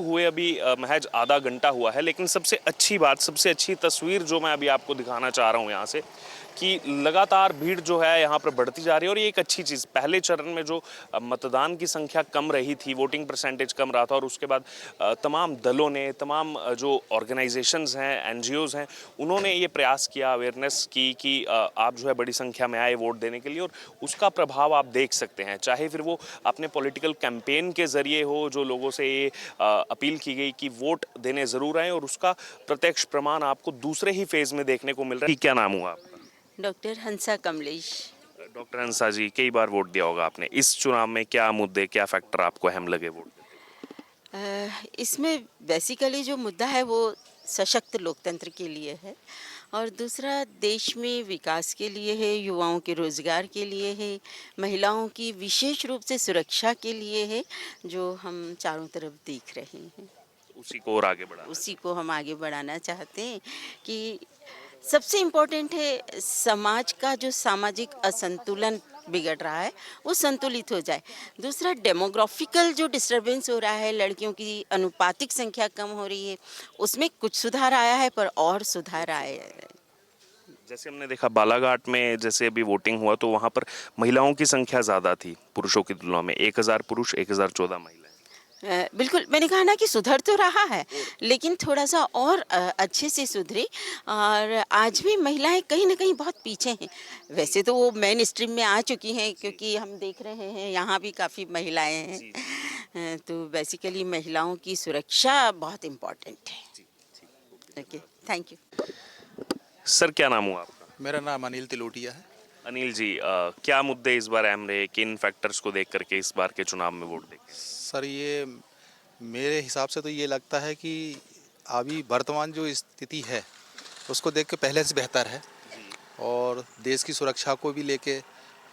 शुरू हुए अभी महज आधा घंटा हुआ है, लेकिन सबसे अच्छी बात, सबसे अच्छी तस्वीर जो मैं अभी आपको दिखाना चाह रहा हूँ यहाँ से, कि लगातार भीड़ जो है यहाँ पर बढ़ती जा रही है। और ये एक अच्छी चीज़, पहले चरण में जो मतदान की संख्या कम रही थी, वोटिंग परसेंटेज कम रहा था, और उसके बाद तमाम दलों ने, तमाम जो ऑर्गेनाइजेशंस हैं, एनजीओज़ हैं, उन्होंने ये प्रयास किया, अवेयरनेस की कि आप जो है बड़ी संख्या में आए वोट देने के लिए। और उसका प्रभाव आप देख सकते हैं, चाहे फिर वो अपने पॉलिटिकल कैंपेन के ज़रिए हो, जो लोगों से ये अपील की गई कि वोट देने ज़रूर आए, और उसका प्रत्यक्ष प्रमाण आपको दूसरे ही फेज़ में देखने को मिल रहा है। क्या नाम हुआ आपका? डॉक्टर हंसा कमलेश। डॉक्टर हंसा जी, कई बार वोट दिया होगा आपने, इस चुनाव में क्या मुद्दे, क्या फैक्टर आपको अहम लगे वोट इसमें बेसिकली जो मुद्दा है वो सशक्त लोकतंत्र के लिए है, और दूसरा देश में विकास के लिए है, युवाओं के रोजगार के लिए है, महिलाओं की विशेष रूप से सुरक्षा के लिए है, जो हम चारों तरफ देख रहे हैं। उसी को और आगे बढ़ाना, उसी को हम आगे बढ़ाना चाहते हैं कि सबसे इम्पोर्टेंट है समाज का जो सामाजिक असंतुलन बिगड़ रहा है वो संतुलित हो जाए। दूसरा, डेमोग्राफिकल जो डिस्टरबेंस हो रहा है, लड़कियों की अनुपातिक संख्या कम हो रही है, उसमें कुछ सुधार आया है, पर और सुधार आए। जैसे हमने देखा बालाघाट में, जैसे अभी वोटिंग हुआ तो वहां पर महिलाओं की संख्या ज्यादा थी पुरुषों की तुलना में, 1000 पुरुष 1014 महिलाएं। बिल्कुल, मैंने कहा ना कि सुधर तो रहा है, लेकिन थोड़ा सा और अच्छे से सुधरे। और आज भी महिलाएं कहीं ना कहीं बहुत पीछे हैं। वैसे तो वो मेन स्ट्रीम में आ चुकी हैं, क्योंकि हम देख रहे हैं यहाँ भी काफ़ी महिलाएं हैं। तो बेसिकली महिलाओं की सुरक्षा बहुत इम्पोर्टेंट है। Okay, thank you. सर, क्या नाम हुआ आपका? मेरा नाम अनिल तिलोटिया है। अनिल जी, क्या मुद्दे इस बार अहम रहे, किन फैक्टर्स को देख करके इस बार के चुनाव में वोट देंगे? सर, ये मेरे हिसाब से तो ये लगता है कि अभी वर्तमान जो स्थिति है उसको देख के पहले से बेहतर है, और देश की सुरक्षा को भी लेके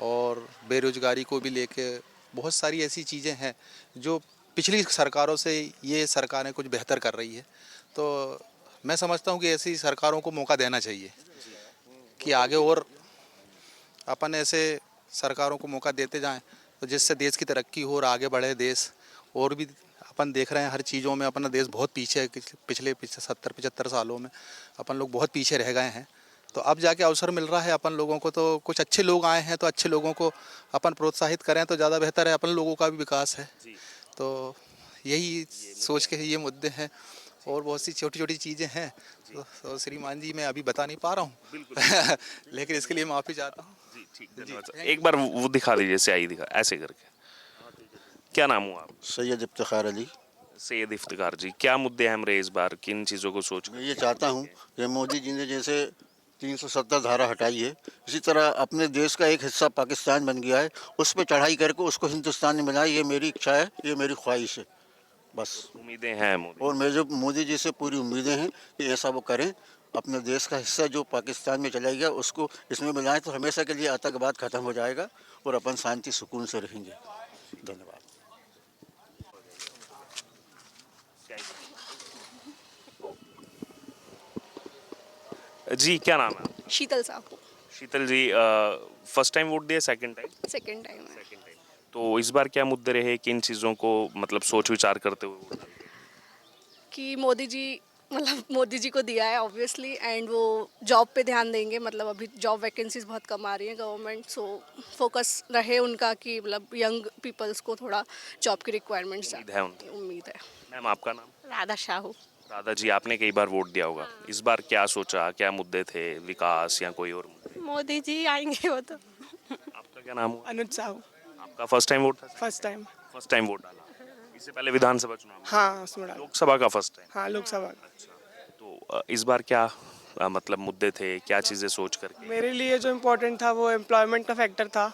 और बेरोजगारी को भी लेके बहुत सारी ऐसी चीज़ें हैं जो पिछली सरकारों से ये सरकारें कुछ बेहतर कर रही है। तो मैं समझता हूँ कि ऐसी सरकारों को मौका देना चाहिए कि आगे और अपन ऐसे सरकारों को मौका देते जाएं, तो जिससे देश की तरक्की हो और आगे बढ़े देश। और भी अपन देख रहे हैं हर चीज़ों में अपना देश बहुत पीछे है। पिछले 70-75 सालों में अपन लोग बहुत पीछे रह गए हैं। तो अब जाके अवसर मिल रहा है अपन लोगों को, तो कुछ अच्छे लोग आए हैं तो अच्छे लोगों को अपन प्रोत्साहित करें तो ज़्यादा बेहतर है, अपन लोगों का भी विकास है। तो यही सोच के ये मुद्दे हैं, और बहुत सी छोटी छोटी चीज़ें हैं। तो श्रीमान जी, मैं अभी बता नहीं पा रहा हूँ लेकिन इसके लिए माफ़ी चाहता हूँ। जी, ठीक, धन्यवाद। एक बार वो दिखा दीजिए, स्याही दिखा, ऐसे करके। क्या नाम हुआ आप? सैयद इफ्तिखार अली। सैयद इफ्तिखार जी, क्या मुद्दे अहम रहे इस बार, किन चीज़ों को सोच मैं ये चाहता हूँ कि मोदी जी ने जैसे 370 धारा हटाई है, इसी तरह अपने देश का एक हिस्सा पाकिस्तान बन गया है, उस पर चढ़ाई करके उसको हिंदुस्तान में बनाए। ये मेरी इच्छा है, ये मेरी ख्वाहिश है बस। उम्मीदें हैं मोदी? और मैं जो मोदी जी से पूरी उम्मीदें हैं कि ऐसा वो करें, अपने देश का हिस्सा जो पाकिस्तान में चला गया उसको इसमें मिलाएं, तो हमेशा के लिए आतंकवाद ख़त्म हो जाएगा और अपन शांति सुकून से रहेंगे। धन्यवाद। जी, क्या नाम है? शीतल साहू। शीतल जी, फर्स्ट टाइम वोट दिया, सेकंड टाइम? सेकेंड टाइम है। Second time. तो इस बार क्या मुद्दे रहे, किन चीज़ों को मतलब सोच विचार करते हुए वोट डाले? कि मोदी जी, मतलब मोदी जी को दिया है ऑब्वियसली, एंड वो जॉब पे ध्यान देंगे। मतलब अभी जॉब वैकेंसीज बहुत कम आ रही हैं गवर्नमेंट, सो फोकस रहे उनका कि मतलब यंग पीपल्स को थोड़ा जॉब की रिक्वायरमेंट्स उम्मीद है उनकी। उम्मीद है। मैम, आपका नाम? राधा साहू। राधा जी, आपने कई बार वोट दिया होगा, इस बार क्या सोचा, क्या मुद्दे थे, विकास या कोई और मुद्दे? मोदी जी आएंगे वो तो। आपका क्या नाम हुआ? अनुज साहू। आपका फर्स्ट टाइम वोट था? First time. First time vote डाला। इससे पहले विधानसभा चुनाव में? हाँ, उसमें डाला। लोकसभा का फर्स्ट टाइम? हाँ, लोकसभा। तो इस बार क्या मतलब मुद्दे थे, क्या चीज़ें सोच करके? मेरे लिए जो इम्पोर्टेंट था वो एम्प्लॉयमेंट का फैक्टर था।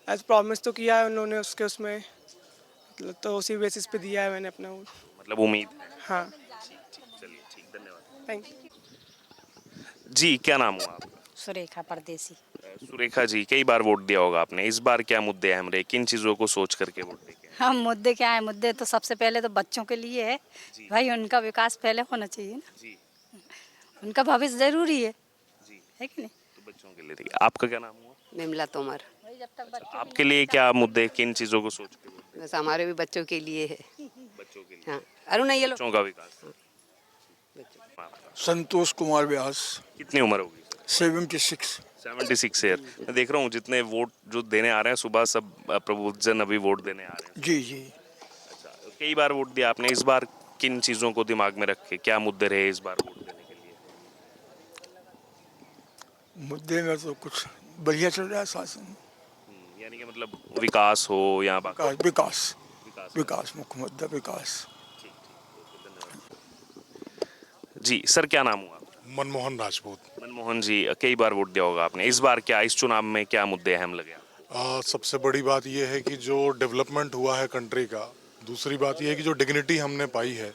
एज प्रॉमिस तो किया है उन्होंने उसके उसमें, मतलब तो उसी बेसिस पे दिया है मैंने अपना वोट। मतलब उम्मीद है। हाँ, चलिए, ठीक, धन्यवाद। Thank you. जी, क्या नाम हुआ आपका? सुरेखा परदेसी। सुरेखा जी, कई बार वोट दिया होगा आपने, इस बार क्या मुद्दे अहम रहे, किन चीज़ों को सोच करके वोट देंगे? हम मुद्दे क्या है, मुद्दे तो सबसे पहले तो बच्चों के लिए है भाई, उनका विकास पहले होना चाहिए ना। जी उनका भविष्य जरूरी है जी, है कि नहीं। तो बच्चों के लिए देखिए। आपका क्या नाम हुआ? विमला तोमर। आपके लिए क्या मुद्दे, किन चीज़ों को सोच के वोट बस हमारे भी बच्चों के लिए है। देंगे? बच्चों के लिए। हाँ, अरुण ये लो। बच्चों का विकास। संतोष कुमार व्यास, कितनी उम्र होगी? 76। 76 ईयर। मैं देख रहा हूँ जितने वोट जो देने आ रहे हैं सुबह, सब प्रबुद्धजन अभी वोट देने आ रहे हैं। जी जी। अच्छा, कई बार वोट दिया आपने, इस बार किन चीज़ों को दिमाग में रखे, क्या मुद्दे रहे इस बार वोट देने के लिए? मुद्दे में तो कुछ बढ़िया चल रहा है शासन। यानी कि मतलब विकास हो या बाकी विकास विकास विकास। विकास मुख्य मुद्दा विकास। जी सर, क्या नाम हुआ? मनमोहन राजपूत। मनमोहन जी, कई बार वोट दिया होगा आपने, इस बार क्या, इस चुनाव में क्या मुद्दे अहम लगे? सबसे बड़ी बात यह है कि जो डेवलपमेंट हुआ है कंट्री का, दूसरी बात यह है कि जो डिग्निटी हमने पाई है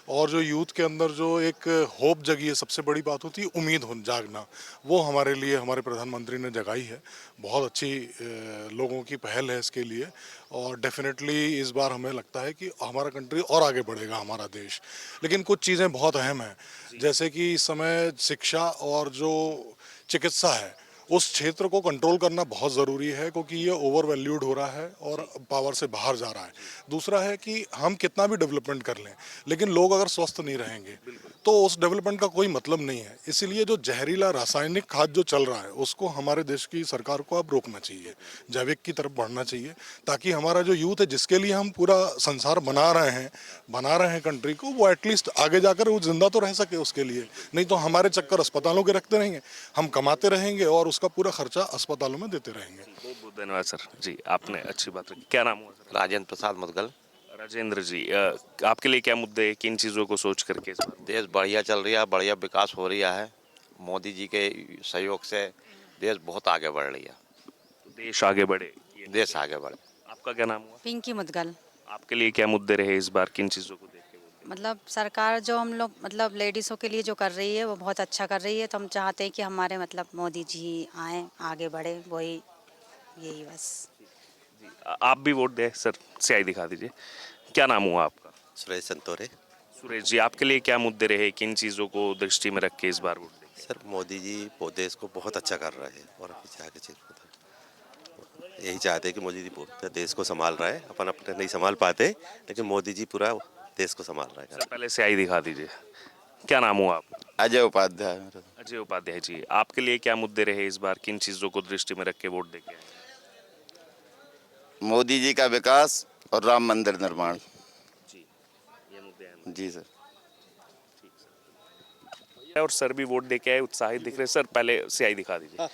और जो यूथ के अंदर जो एक होप जगी है, सबसे बड़ी बात होती है उम्मीद हो जागना, वो हमारे लिए हमारे प्रधानमंत्री ने जगाई है। बहुत अच्छी लोगों की पहल है इसके लिए और डेफिनेटली इस बार हमें लगता है कि हमारा कंट्री और आगे बढ़ेगा, हमारा देश। लेकिन कुछ चीज़ें बहुत अहम हैं, जैसे कि इस समय शिक्षा और जो चिकित्सा है उस क्षेत्र को कंट्रोल करना बहुत ज़रूरी है, क्योंकि ये ओवर वैल्यूड हो रहा है और पावर से बाहर जा रहा है। दूसरा है कि हम कितना भी डेवलपमेंट कर लें, लेकिन लोग अगर स्वस्थ नहीं रहेंगे तो उस डेवलपमेंट का कोई मतलब नहीं है। इसीलिए जो जहरीला रासायनिक खाद जो चल रहा है उसको हमारे देश की सरकार को अब रोकना चाहिए, जैविक की तरफ बढ़ना चाहिए, ताकि हमारा जो यूथ है जिसके लिए हम पूरा संसार बना रहे हैं कंट्री को, वो एटलीस्ट आगे जाकर वो जिंदा तो रह सके उसके लिए। नहीं तो हमारे चक्कर अस्पतालों के रखते रहेंगे, हम कमाते रहेंगे और उसका पूरा खर्चा अस्पतालों में देते रहेंगे। बहुत बहुत धन्यवाद सर जी, आपने अच्छी बात रखी। क्या नाम हुआ सर? राजेंद्र प्रसाद मुदगल। राजेंद्र जी, आपके लिए क्या मुद्दे, किन चीज़ों को सोच करके इस बार? देश बढ़िया चल रहा है, बढ़िया विकास हो रहा है। मोदी जी के सहयोग से देश बहुत आगे बढ़ रही है। देश आगे बढ़े, देश आगे बढ़े। आपका क्या नाम हुआ? पिंकी मुदगल। आपके लिए क्या मुद्दे रहे इस बार, किन चीज़ों को देख के वोट दिया? मतलब सरकार जो हम लोग मतलब लेडीज़ों के लिए जो कर रही है वो बहुत अच्छा कर रही है, तो हम चाहते हैं कि हमारे मतलब मोदी जी आए, आगे बढ़े, वही यही बस। आप भी वोट दें सर, स्याही दिखा दीजिए। क्या नाम हुआ आपका? सुरेश संतोरे। सुरेश जी, आपके लिए क्या मुद्दे रहे, किन चीज़ों को दृष्टि में रख के इस बार वोट दें? सर मोदी जी देश को बहुत अच्छा कर रहे हैं और अभी चाह के चीज यही चाहते हैं कि मोदी जी पूरे देश को संभाल रहा है। अपन अपने नहीं संभाल पाते, लेकिन मोदी जी पूरा देश को संभाल रहा सर पहले स्याही दिखा दीजिए। क्या नाम हुआ आपका? है। अजय उपाध्याय। अजय उपाध्याय जी, आपके लिए क्या मुद्दे रहे इस बार, किन चीज़ों को दृष्टि में रख के वोट देके आए? मोदी जी का विकास और राम मंदिर निर्माण। जी, ये मुद्दे हैं। जी सर। और सर भी वोट देके आए, उत्साहित दिख रहे। सर पहले स्याही दिखा दीजिए।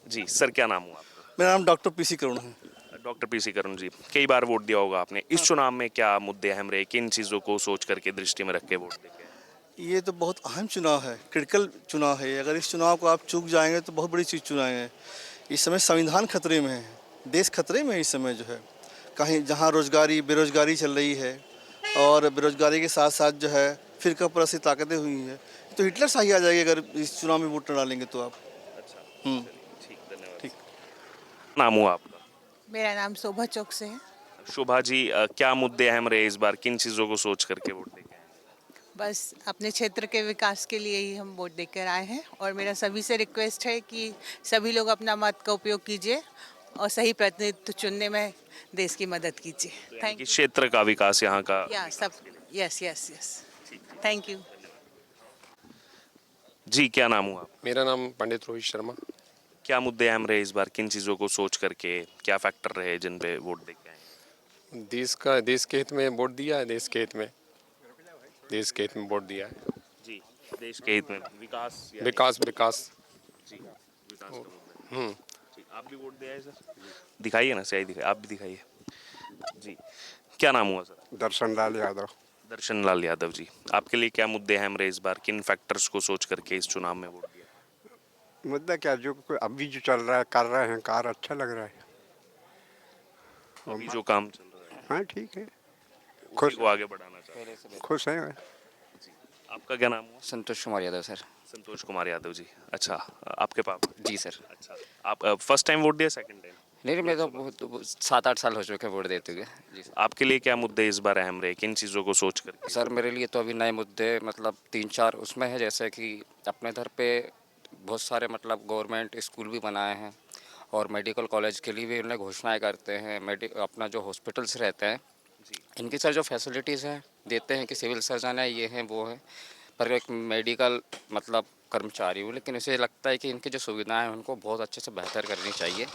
जी सर, क्या नाम हुआ आपका? मेरा नाम डॉक्टर पीसी करुण है। डॉक्टर पीसी करुण जी, कई बार वोट दिया होगा आपने, इस चुनाव में क्या मुद्दे अहम रहे, किन चीज़ों को सोच करके दृष्टि में रख के वोट देके आए? ये तो बहुत अहम चुनाव है, क्रिटिकल चुनाव है। अगर इस चुनाव को आप चूक जाएंगे तो बहुत बड़ी चीज़ चुनाएंगे। इस समय संविधान खतरे में है, देश खतरे में है इस समय जो है। कहीं जहाँ रोजगारी बेरोजगारी चल रही है और बेरोजगारी के साथ साथ जो है फिरका परस्ती ताकतें हुई हैं, तो हिटलर शाही आ जाएगी अगर इस चुनाव में वोट न डालेंगे तो आप। ठीक, धन्यवाद। नाम हुआ आपका? मेरा नाम शोभा चौक से है। शोभा जी, क्या मुद्दे अहम रहे इस बार, किन चीज़ों को सोच करके वोट देके आए? बस अपने क्षेत्र के विकास के लिए ही हम वोट देकर आए हैं और मेरा सभी से रिक्वेस्ट है कि सभी लोग अपना मत का उपयोग कीजिए और सही प्रतिनिधित्व चुनने में देश की मदद कीजिए। Thank you. क्षेत्र का विकास यहाँ का। या सब yes yes yes, thank you. जी, क्या नाम हुआ? मेरा नाम पंडित रोहित शर्मा। क्या मुद्दे अहम रहे इस बार, किन चीज़ों को सोच करके, क्या फैक्टर रहे जिन पे वोट देके आए? देश के हित में वोट दिया है, देश के हित में वोट दिया है। जी, देश के हित में विकास विकास विकास। जी, विकास का मुद्दा। जी, आप भी वोट दिया है सर? दिखाइए ना, सही दिखाइए, आप भी दिखाइए। जी, क्या नाम हुआ सर? दर्शन लाल यादव। दर्शन लाल यादव जी, आपके लिए क्या मुद्दे अहम रहे इस बार, किन फैक्टर्स को सोच करके इस चुनाव में वोट दिया? मुद्दा क्या, जो अभी जो चल रहा है कर रहे हैं, कार अच्छा लग रहा है। अभी जो काम चल रहा है, हाँ ठीक है, खुश को आगे बढ़ाना चाहते हैं। खुश हैं। आपका क्या नाम हुआ? संतोष कुमार यादव सर। संतोष कुमार यादव जी, अच्छा, आपके पापा? जी सर। अच्छा, आप फर्स्ट टाइम वोट दिया, सेकंड टाइम? नहीं, मैं तो 7-8 साल हो चुके वोट देते हुए। जी सर। आपके लिए क्या मुद्दे इस बार अहम रहे, किन चीज़ों को सोच कर? सर मेरे लिए तो अभी नए मुद्दे मतलब 3-4 उसमें है, जैसे कि अपने इधर पे बहुत सारे मतलब गवर्नमेंट स्कूल भी बनाए हैं और मेडिकल कॉलेज के लिए भी उन्हें घोषणाएं करते हैं। अपना जो हॉस्पिटल्स रहते हैं इनकी सर जो फैसिलिटीज़ हैं देते हैं कि सिविल सर्जन है, ये हैं वो हैं, पर एक मेडिकल मतलब कर्मचारी हूँ, लेकिन इसे लगता है कि इनकी जो सुविधाएं हैं उनको बहुत अच्छे से बेहतर करनी चाहिए।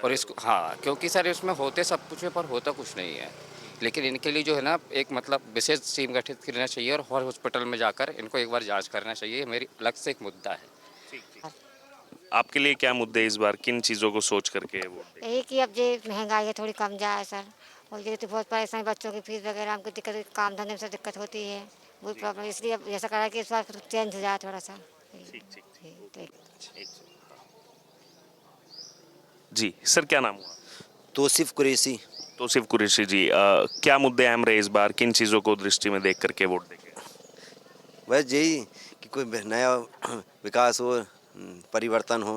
और इसको हाँ, क्योंकि सर इसमें होते सब कुछ है पर होता कुछ नहीं है, लेकिन इनके लिए जो है ना एक मतलब विशेष टीम गठित करना चाहिए और हर हॉस्पिटल में जाकर इनको एक बार जांच करना चाहिए। ये मेरी अलग से एक मुद्दा है। आपके लिए क्या मुद्दे इस बार, किन चीज़ों को सोच करके वोट देंगे? यही कि अब जो महंगाई है थोड़ी कम जाए सर, और ये तो बहुत परेशानी, बच्चों की फीस वगैरह हमको दिक्कत, काम धंधे में सब दिक्कत होती है, वही प्रॉब्लम, इसलिए अब ऐसा करा कि इस बार चेंज हो जाए थोड़ा सा। जी सर, क्या नाम हुआ? तौसीफ कुरैशी। तौसीफ कुरैशी जी, क्या मुद्दे अहम रहे इस बार, किन चीज़ों को दृष्टि में देख करके वोट देंगे? बस यही कि कोई नया विकास हो, परिवर्तन हो,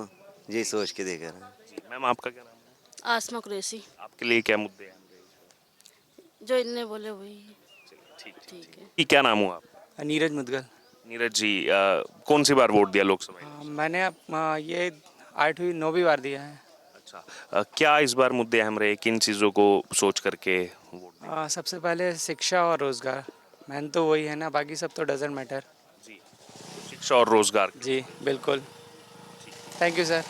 यही सोच के देख रहे हैं। मैम आपका क्या नाम है? आसमा कुरैशी। आपके लिए क्या मुद्दे अहम रहे? जो इनने बोले वही ठीक है। कि क्या नाम हुआ आपका? नीरज मुदगल। नीरज जी, कौन सी बार वोट दिया लोकसभा में? मैंने ये 8वीं 9वीं बार दिया है। अच्छा, क्या इस बार मुद्दे अहम रहे, किन चीज़ों को सोच करके वोट देंगे? सबसे पहले शिक्षा और रोज़गार, मैन तो वही है ना, बाकी सब तो डजेंट मैटर। जी, शिक्षा और रोजगार। जी बिल्कुल। Thank you sir.